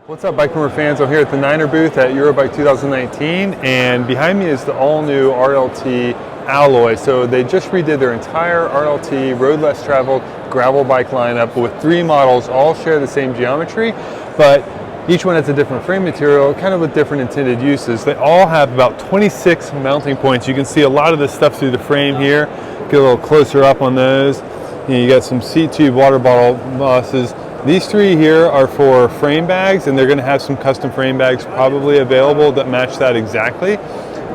What's up, Bike Rumor fans? I'm here at the Niner booth at Eurobike 2019, and behind me is the all-new RLT alloy. So they just redid their entire RLT road less traveled gravel bike lineup with 3 models, all share the same geometry, but each one has a different frame material, kind of with different intended uses. They all have about 26 mounting points. You can see a lot of this stuff through the frame here. Get a little closer up on those. You got some seat tube water bottle bosses. These 3 here are for frame bags, and they're going to have some custom frame bags probably available that match that exactly.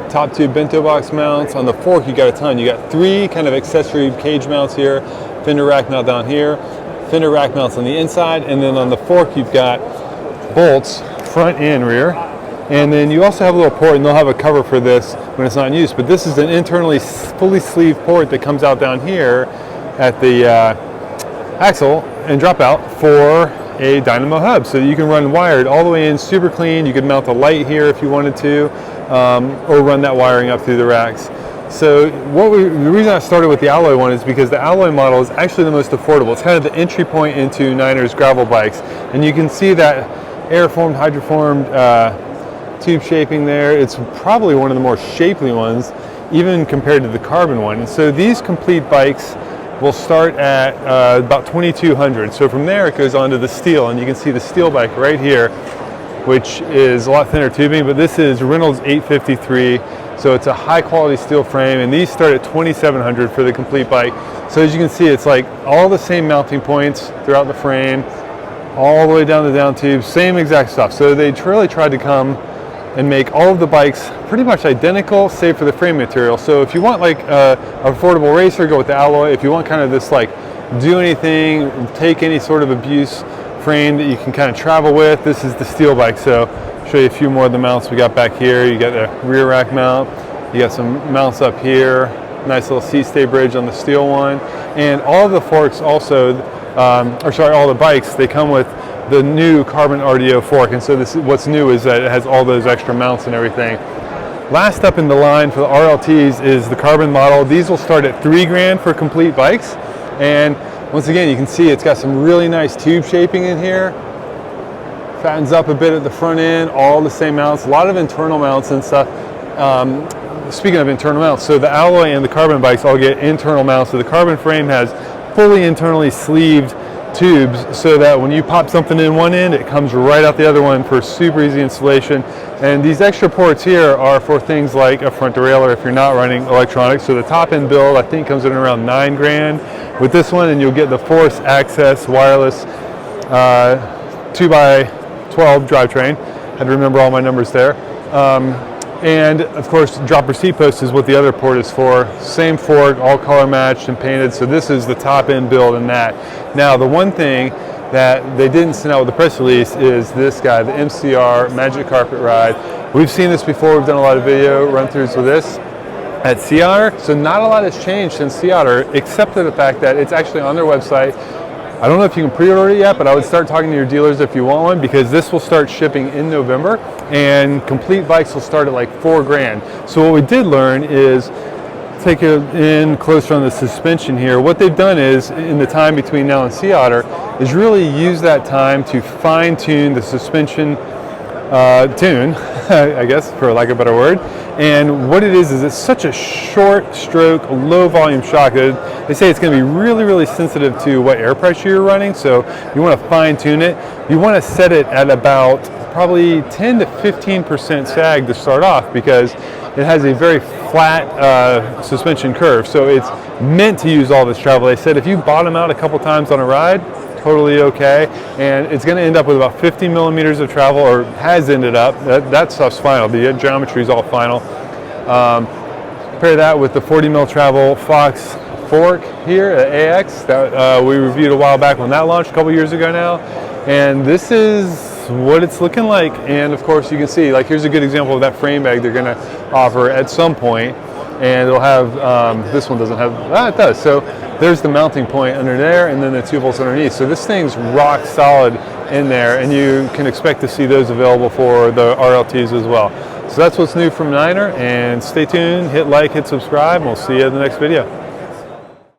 Top 2 bento box mounts. On the fork, you got a ton. You got 3 kind of accessory cage mounts here, fender rack mount down here, fender rack mounts on the inside, and then on the fork you've got bolts, front and rear. And then you also have a little port, and they'll have a cover for this when it's not in use, but this is an internally fully sleeved port that comes out down here at the axle and drop out for a dynamo hub, so you can run wired all the way in, super clean. You could mount a light here if you wanted to, or run that wiring up through the racks. So the reason I started with the alloy one is because the alloy model is actually the most affordable. It's kind of the entry point into Niner's gravel bikes, and you can see that airformed, hydroformed tube shaping there. It's probably one of the more shapely ones, even compared to the carbon one. And so these complete bikes will start at about 2,200. So from there it goes on to the steel, and you can see the steel bike right here, which is a lot thinner tubing, but this is Reynolds 853, so it's a high quality steel frame, and these start at 2,700 for the complete bike. So as you can see, it's like all the same mounting points throughout the frame, all the way down the down tube, same exact stuff. So they really tried to come and make all of the bikes pretty much identical, save for the frame material. So if you want like an affordable racer, go with the alloy. If you want kind of this like do anything, take any sort of abuse frame that you can kind of travel with, this is the steel bike. So I'll show you a few more of the mounts we got back here. You got the rear rack mount, you got some mounts up here, nice little seat stay bridge on the steel one, and all of the forks also, all the bikes, they come with the new carbon RDO fork, and so what's new is that it has all those extra mounts and everything. Last up in the line for the RLTs is the carbon model. These will start at $3 grand for complete bikes, and once again you can see it's got some really nice tube shaping in here. Fattens up a bit at the front end, all the same mounts, a lot of internal mounts and stuff. Speaking of internal mounts, so the alloy and the carbon bikes all get internal mounts, so the carbon frame has fully internally sleeved tubes, so that when you pop something in one end, it comes right out the other one for super easy installation. And these extra ports here are for things like a front derailleur if you're not running electronics. So the top end build I think comes in around $9 grand with this one, and you'll get the Force Access wireless 2x12 drivetrain. Had to remember all my numbers there. And of course, dropper seat post is what the other port is for. Same fork, all color matched and painted. So this is the top end build in that. Now, the one thing that they didn't send out with the press release is this guy, the MCR Magic Carpet Ride. We've seen this before. We've done a lot of video run-throughs with this at Sea Otter. So not a lot has changed since Sea Otter, except for the fact that it's actually on their website. I don't know if you can pre-order it yet, but I would start talking to your dealers if you want one, because this will start shipping in November, and complete bikes will start at like $4 grand. So what we did learn is, take it in closer on the suspension here, what they've done is, in the time between now and Sea Otter, is really use that time to fine tune the suspension tune, I guess, for lack of a better word. And what it is it's such a short stroke, low volume shock that they say it's going to be really, really sensitive to what air pressure you're running. So you want to fine tune it. You want to set it at about probably 10 to 15% sag to start off, because it has a very flat suspension curve. So it's meant to use all this travel. They said if you bottom out a couple times on a ride, totally okay, and it's going to end up with about 50 millimeters of travel, or has ended up. That stuff's final. The geometry is all final. Compare that with the 40 mil travel Fox fork here at AX that we reviewed a while back when that launched a couple years ago now, and this is what it's looking like. And of course you can see, like, here's a good example of that frame bag they're going to offer at some point, and it'll have this one doesn't have it does. So there's the mounting point under there, and then the 2 volts underneath. So this thing's rock solid in there, and you can expect to see those available for the RLTs as well. So that's what's new from Niner, and stay tuned, hit like, hit subscribe, and we'll see you in the next video.